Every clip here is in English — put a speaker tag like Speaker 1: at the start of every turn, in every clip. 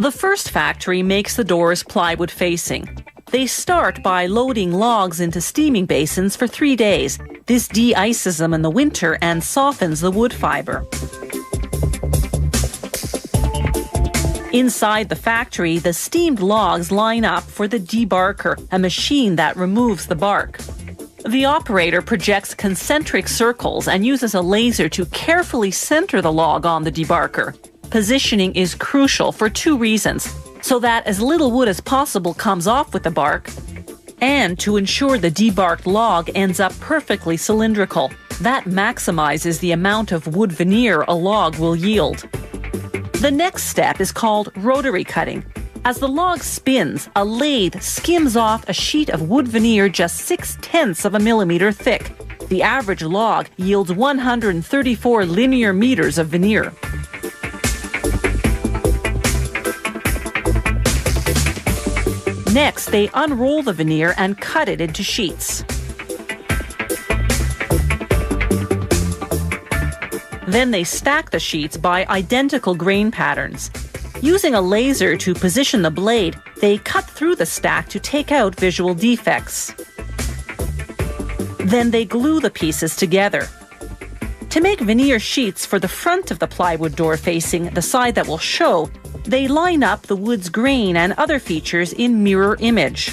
Speaker 1: The first factory makes the doors plywood facing. They start by loading logs into steaming basins for 3 days. This de-ices them in the winter and softens the wood fibre. Inside the factory, the steamed logs line up for the debarker, a machine that removes the bark. The operator projects concentric circles and uses a laser to carefully center the log on the debarker. Positioning is crucial for 2 reasons: so that as little wood as possible comes off with the bark, and to ensure the debarked log ends up perfectly cylindrical. That maximizes the amount of wood veneer a log will yield. The next step is called rotary cutting. As the log spins, a lathe skims off a sheet of wood veneer just 0.6 of a millimeter thick. The average log yields 134 linear meters of veneer. Next, they unroll the veneer and cut it into sheets. Then they stack the sheets by identical grain patterns. Using a laser to position the blade, they cut through the stack to take out visual defects. Then they glue the pieces together. To make veneer sheets for the front of the plywood door facing, the side that will show, they line up the wood's grain and other features in mirror image.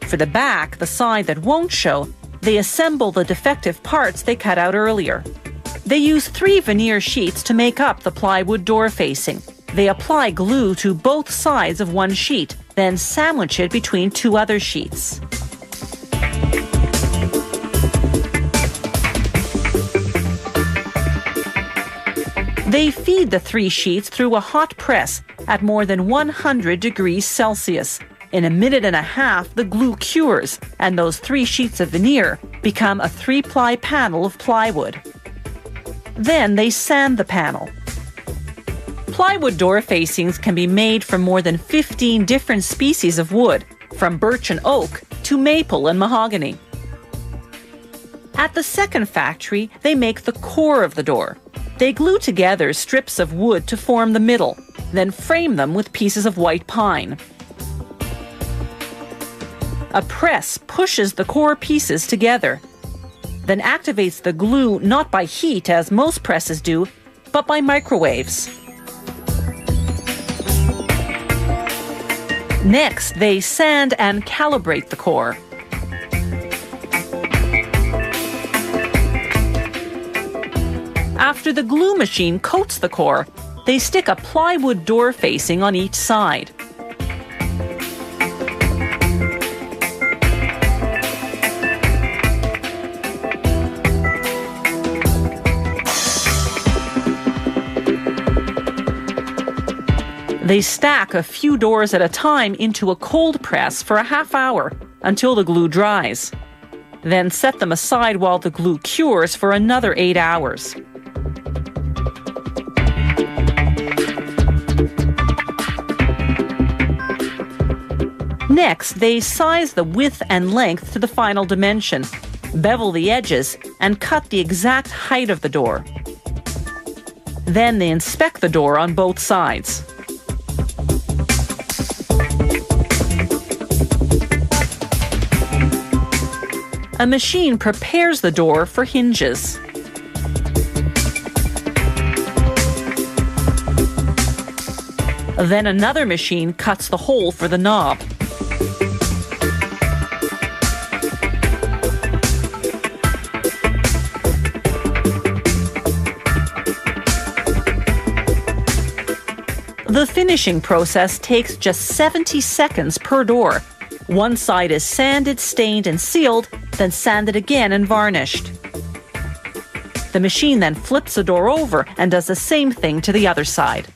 Speaker 1: For the back, the side that won't show, they assemble the defective parts they cut out earlier. They use 3 veneer sheets to make up the plywood door facing. They apply glue to both sides of one sheet, then sandwich it between 2 other sheets. They feed the 3 sheets through a hot press at more than 100 degrees Celsius. In a minute and a half, the glue cures, and those 3 sheets of veneer become a 3-ply panel of plywood. Then they sand the panel. Plywood door facings can be made from more than 15 different species of wood, from birch and oak to maple and mahogany. At the second factory, they make the core of the door. They glue together strips of wood to form the middle, then frame them with pieces of white pine. A press pushes the core pieces together, then activates the glue not by heat as most presses do, but by microwaves. Next, they sand and calibrate the core. After the glue machine coats the core, they stick a plywood door facing on each side. They stack a few doors at a time into a cold press for a half hour until the glue dries. Then set them aside while the glue cures for another 8 hours. Next, they size the width and length to the final dimension, bevel the edges, and cut the exact height of the door. Then they inspect the door on both sides. A machine prepares the door for hinges. Then another machine cuts the hole for the knob. The finishing process takes just 70 seconds per door. One side is sanded, stained, and sealed, then sanded again and varnished. The machine then flips the door over and does the same thing to the other side.